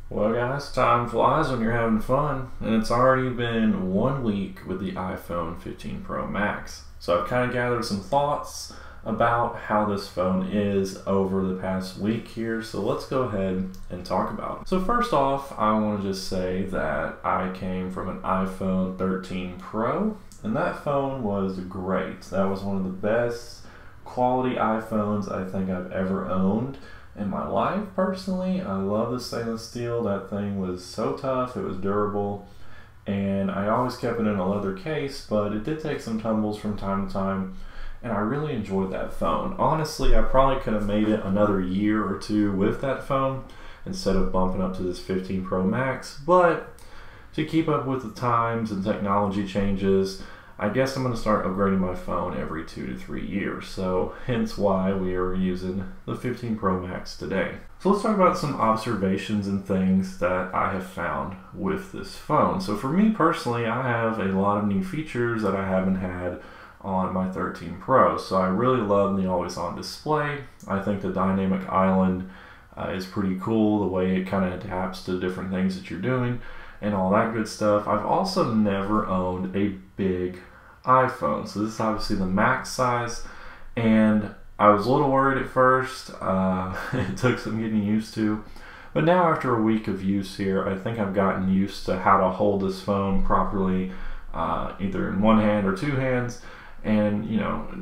Well guys, time flies when you're having fun, and it's already been 1 week with the iPhone 15 Pro Max. So I've kind of gathered some thoughts about how this phone is over the past week here, so let's go ahead and talk about it. So first off, I want to just say that I came from an iPhone 13 Pro, and that phone was great. That was one of the best quality iPhones I think I've ever owned in my life. Personally, I love the stainless steel. That thing was so tough, it was durable, and I always kept it in a leather case, but it did take some tumbles from time to time, and I really enjoyed that phone. Honestly, I probably could have made it another year or two with that phone instead of bumping up to this 15 Pro Max, but to keep up with the times and technology changes, I guess I'm going to start upgrading my phone every 2 to 3 years, so hence why we are using the 15 Pro Max today. So let's talk about some observations and things that I have found with this phone. So for me personally, I have a lot of new features that I haven't had on my 13 Pro. So I really love the always on display. I think the dynamic island is pretty cool, the way it kind of adapts to different things that you're doing and all that good stuff. I've also never owned a big iPhone, so this is obviously the max size, and I was a little worried at first. It took some getting used to, but now after a week of use here, I think I've gotten used to how to hold this phone properly, either in one hand or two hands, and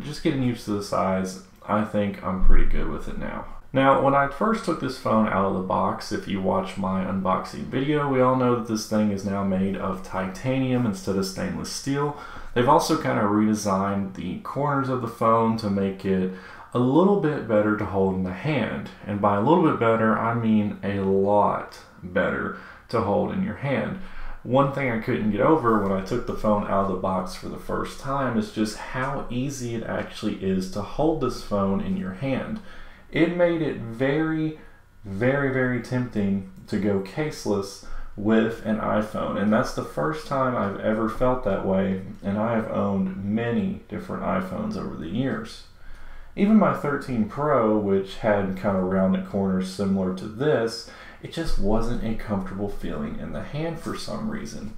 just getting used to the size. I think I'm pretty good with it now. Now, when I first took this phone out of the box, if you watch my unboxing video, we all know that this thing is now made of titanium instead of stainless steel. They've also kind of redesigned the corners of the phone to make it a little bit better to hold in the hand. And by a little bit better, I mean a lot better to hold in your hand. One thing I couldn't get over when I took the phone out of the box for the first time is just how easy it actually is to hold this phone in your hand. It made it very, very, very tempting to go caseless with an iPhone, and that's the first time I've ever felt that way, and I have owned many different iPhones over the years. Even my 13 Pro, which had kind of rounded corners similar to this, it just wasn't a comfortable feeling in the hand for some reason.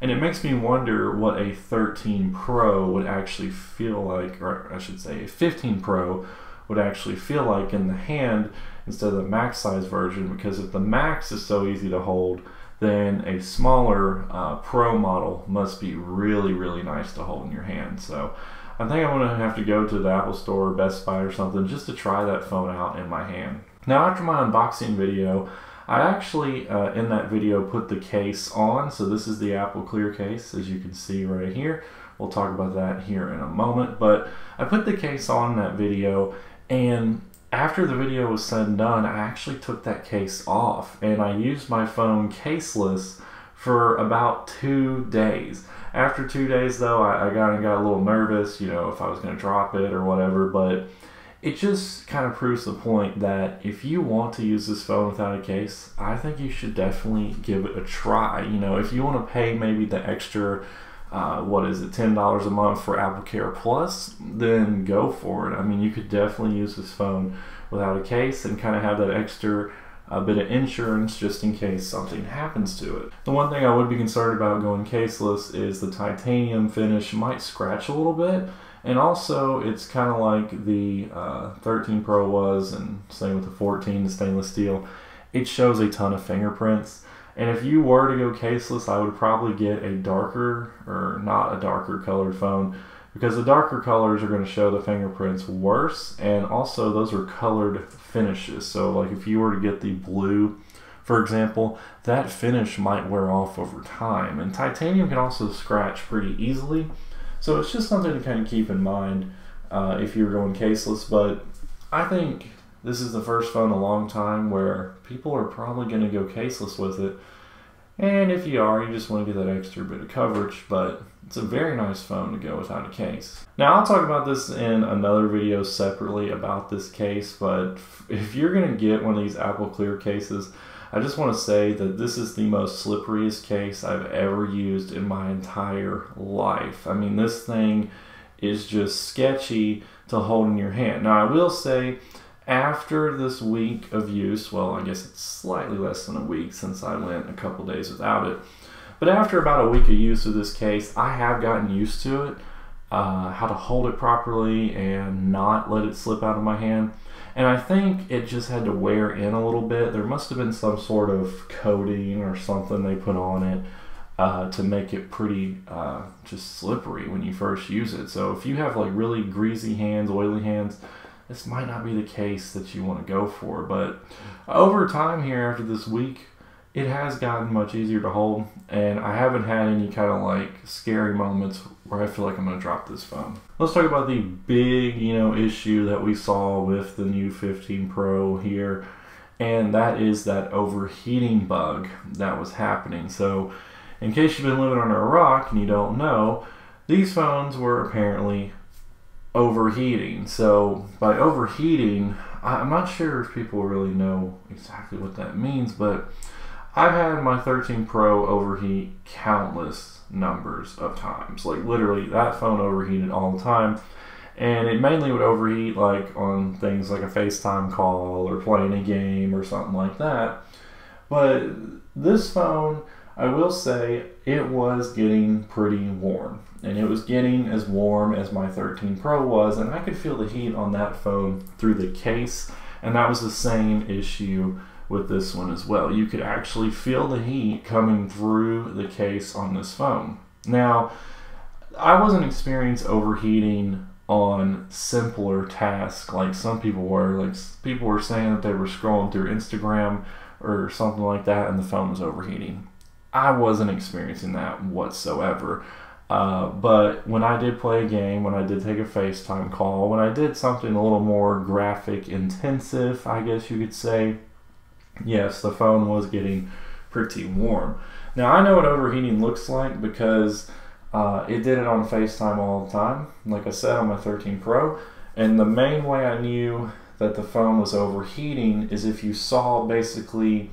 And it makes me wonder what a 13 Pro would actually feel like, or I should say a 15 Pro would actually feel like in the hand instead of the max size version, because if the max is so easy to hold, then a smaller Pro model must be really, really nice to hold in your hand. So I think I'm going to have to go to the Apple Store or Best Buy or something just to try that phone out in my hand. Now, after my unboxing video, I actually in that video put the case on. So this is the Apple Clear case, as you can see right here. We'll talk about that here in a moment, but I put the case on in that video, and after the video was said and done, I actually took that case off and I used my phone caseless for about 2 days. After 2 days though, I got a little nervous, if I was going to drop it or whatever, but it just kind of proves the point that if you want to use this phone without a case, I think you should definitely give it a try. If you want to pay maybe the extra $10 a month for Apple Care Plus, then go for it. I mean, you could definitely use this phone without a case and kind of have that extra bit of insurance just in case something happens to it. The one thing I would be concerned about going caseless is the titanium finish might scratch a little bit, and also it's kind of like the 13 Pro was, and same with the 14, the stainless steel. It shows a ton of fingerprints. And if you were to go caseless, I would probably get a darker, or not a darker colored phone, because the darker colors are going to show the fingerprints worse, and also those are colored finishes. So like if you were to get the blue, for example, that finish might wear off over time. And titanium can also scratch pretty easily. So it's just something to kind of keep in mind if you're going caseless. But I think this is the first phone in a long time where people are probably going to go caseless with it. And if you are, you just want to get that extra bit of coverage, but it's a very nice phone to go without a case. Now, I'll talk about this in another video separately about this case, but if you're going to get one of these Apple Clear cases, I just want to say that this is the most slipperiest case I've ever used in my entire life. I mean, this thing is just sketchy to hold in your hand. Now, I will say After this week of use, well, I guess it's slightly less than a week since I went a couple days without it, but after about a week of use of this case, I have gotten used to it, how to hold it properly and not let it slip out of my hand. And I think it just had to wear in a little bit. There must have been some sort of coating or something they put on it to make it pretty just slippery when you first use it. So if you have like really greasy hands, oily hands, this might not be the case that you want to go for. But over time here, after this week, it has gotten much easier to hold, and I haven't had any kind of like scary moments where I feel like I'm going to drop this phone. Let's talk about the big, issue that we saw with the new 15 Pro here, and that is that overheating bug that was happening. So in case you've been living under a rock and you don't know, these phones were apparently overheating. So by overheating, I'm not sure if people really know exactly what that means, but I've had my 13 Pro overheat countless numbers of times. Like literally that phone overheated all the time, and it mainly would overheat like on things like a FaceTime call or playing a game or something like that. But this phone, I will say, it was getting pretty warm, and it was getting as warm as my 13 Pro was, and I could feel the heat on that phone through the case, and that was the same issue with this one as well. You could actually feel the heat coming through the case on this phone. Now, I wasn't experiencing overheating on simpler tasks like some people were. Like people were saying that they were scrolling through Instagram or something like that and the phone was overheating. I wasn't experiencing that whatsoever. But when I did play a game, when I did take a FaceTime call, when I did something a little more graphic intensive, I guess you could say, yes, the phone was getting pretty warm. Now, I know what overheating looks like because it did it on FaceTime all the time, like I said, on my 13 Pro. And the main way I knew that the phone was overheating is if you saw basically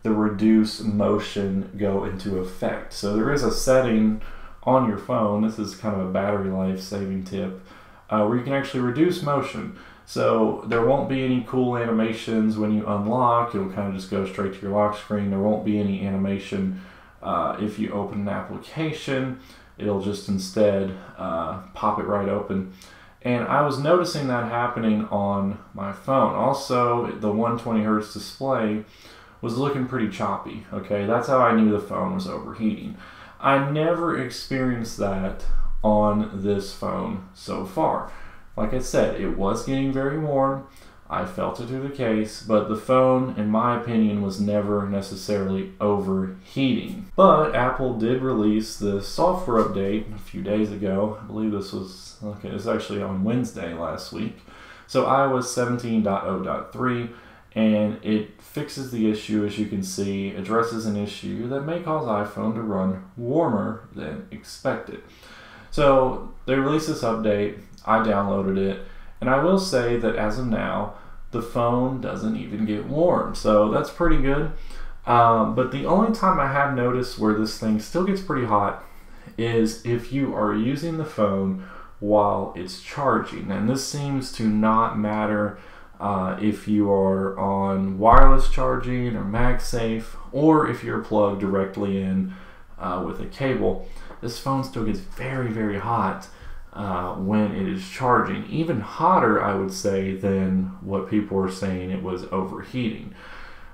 the reduce motion go into effect. So there is a setting on your phone, this is kind of a battery life saving tip, where you can actually reduce motion. So there won't be any cool animations when you unlock. It'll kind of just go straight to your lock screen. There won't be any animation if you open an application. It'll just instead pop it right open. And I was noticing that happening on my phone. Also, the 120 hertz display was looking pretty choppy. Okay, that's how I knew the phone was overheating. I never experienced that on this phone so far. Like I said, it was getting very warm. I felt it through the case, but the phone, in my opinion, was never necessarily overheating. But Apple did release the software update a few days ago. I believe this was, okay, it was actually on Wednesday last week. So iOS 17.0.3, and it fixes the issue, as you can see, addresses an issue that may cause iPhone to run warmer than expected. So they released this update. I downloaded it, and I will say that as of now, the phone doesn't even get warm, so that's pretty good. But the only time I have noticed where this thing still gets pretty hot is if you are using the phone while it's charging, and this seems to not matter if you are on wireless charging or MagSafe, or if you're plugged directly in with a cable. This phone still gets very, very hot when it is charging. Even hotter, I would say, than what people are saying it was overheating.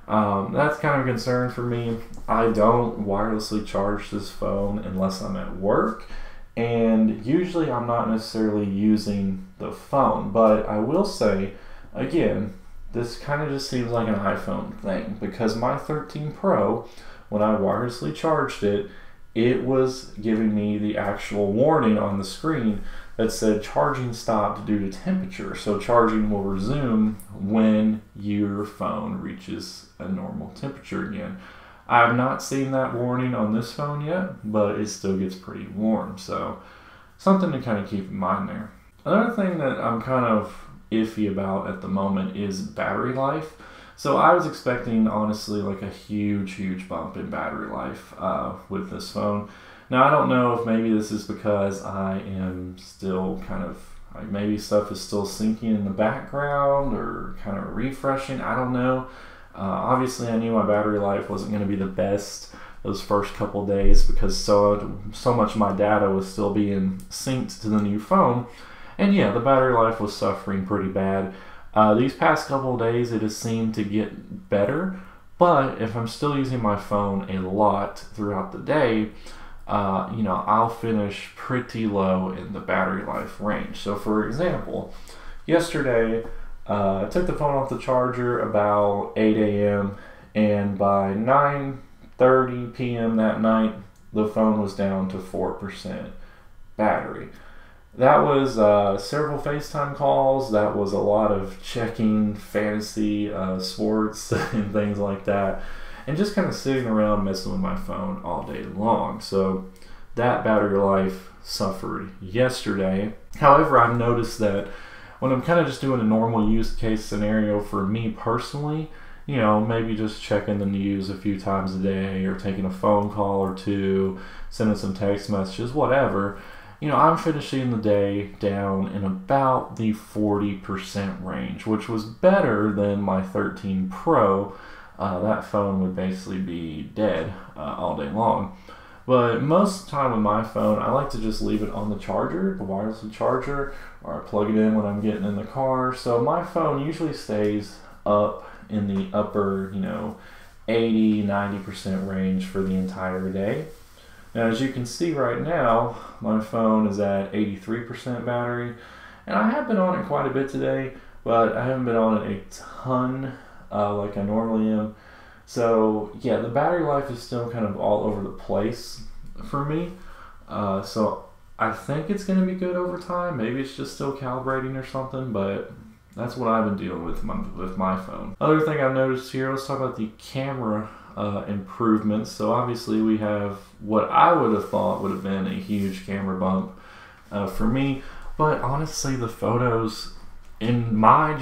That's kind of a concern for me. I don't wirelessly charge this phone unless I'm at work, and usually I'm not necessarily using the phone. But I will say, again, this kind of just seems like an iPhone thing, because my 13 Pro, when I wirelessly charged it, it was giving me the actual warning on the screen that said charging stopped due to temperature. So charging will resume when your phone reaches a normal temperature again. I have not seen that warning on this phone yet, but it still gets pretty warm. So something to kind of keep in mind there. Another thing that I'm kind of iffy about at the moment is battery life. So I was expecting, honestly, like a huge bump in battery life with this phone. Now, I don't know if maybe this is because I am still kind of, Like maybe stuff is still syncing in the background or kind of refreshing. I don't know. Obviously, I knew my battery life wasn't going to be the best those first couple days because so much of my data was still being synced to the new phone. And yeah, the battery life was suffering pretty bad. These past couple of days, it has seemed to get better. But if I'm still using my phone a lot throughout the day, you know, I'll finish pretty low in the battery life range. So for example, yesterday, I took the phone off the charger about 8 a.m. and by 9:30 p.m. that night, the phone was down to 4% battery. That was several FaceTime calls. That was a lot of checking fantasy sports and things like that. And just kind of sitting around messing with my phone all day long. So that battery life suffered yesterday. However, I've noticed that when I'm kind of just doing a normal use case scenario for me personally, you know, maybe just checking the news a few times a day or taking a phone call or two, sending some text messages, whatever, you know, I'm finishing the day down in about the 40% range, which was better than my 13 Pro. That phone would basically be dead all day long. But most of the time with my phone, I like to just leave it on the charger, the wireless charger, or I plug it in when I'm getting in the car. So my phone usually stays up in the upper, you know, 80–90% range for the entire day. Now, as you can see right now, my phone is at 83% battery, and I have been on it quite a bit today, but I haven't been on it a ton like I normally am. So yeah, the battery life is still kind of all over the place for me. So I think it's going to be good over time. Maybe it's just still calibrating or something, but that's what I've been dealing with my phone. Other thing I've noticed here, let's talk about the camera improvements. So obviously we have what I would have thought would have been a huge camera bump for me, but honestly the photos, in my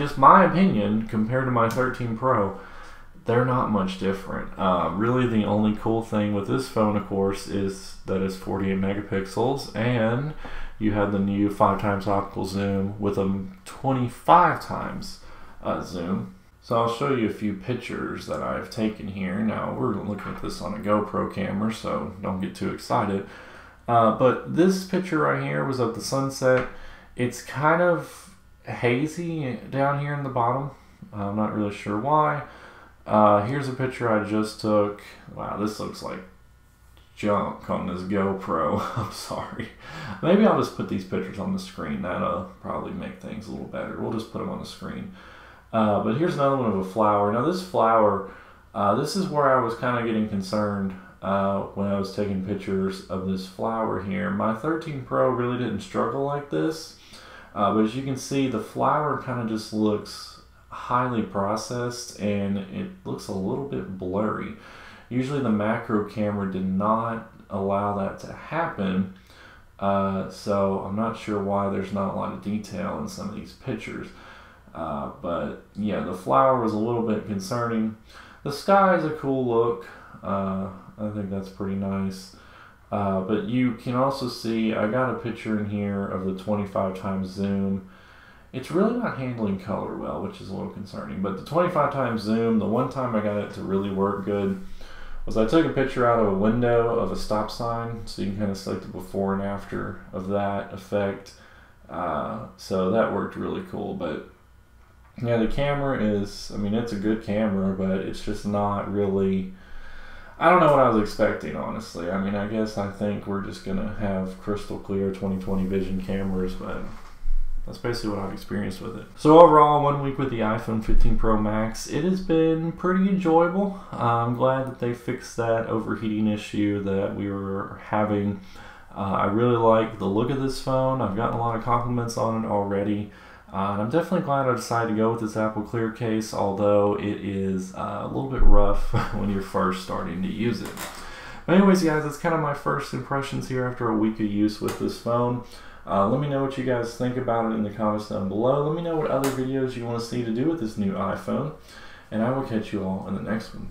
opinion, compared to my 13 Pro, they're not much different. Really the only cool thing with this phone, of course, is that it's 48 megapixels and you have the new 5x optical zoom with a 25x zoom. So I'll show you a few pictures that I've taken here. Now we're looking at this on a GoPro camera, so don't get too excited. But this picture right here was of the sunset. It's kind of hazy down here in the bottom. I'm not really sure why. Here's a picture I just took. Wow, this looks like junk on this GoPro. I'm sorry. Maybe I'll just put these pictures on the screen. That'll probably make things a little better. We'll just put them on the screen. But here's another one of a flower. Now this flower, this is where I was kind of getting concerned when I was taking pictures of this flower here. My 13 Pro really didn't struggle like this, but as you can see, the flower kind of just looks highly processed and it looks a little bit blurry. Usually the macro camera did not allow that to happen, so I'm not sure why there's not a lot of detail in some of these pictures. But yeah, the flower was a little bit concerning. The sky is a cool look. I think that's pretty nice. But you can also see, I got a picture in here of the 25x zoom. It's really not handling color well, which is a little concerning. But the 25x zoom, the one time I got it to really work good was I took a picture out of a window of a stop sign, so you can kind of select the before and after of that effect. So that worked really cool. But yeah, the camera is, I mean, it's a good camera, but it's just not really, I don't know what I was expecting, honestly. I mean, I think we're just going to have crystal clear 20/20 vision cameras, but that's basically what I've experienced with it. So overall, 1 week with the iPhone 15 Pro Max, it has been pretty enjoyable. I'm glad that they fixed that overheating issue that we were having. I really like the look of this phone. I've gotten a lot of compliments on it already. And I'm definitely glad I decided to go with this Apple Clear case, although it is a little bit rough when you're first starting to use it. But anyways, guys, that's kind of my first impressions here after a week of use with this phone. Let me know what you guys think about it in the comments down below. Let me know what other videos you want to see to do with this new iPhone. And I will catch you all in the next one.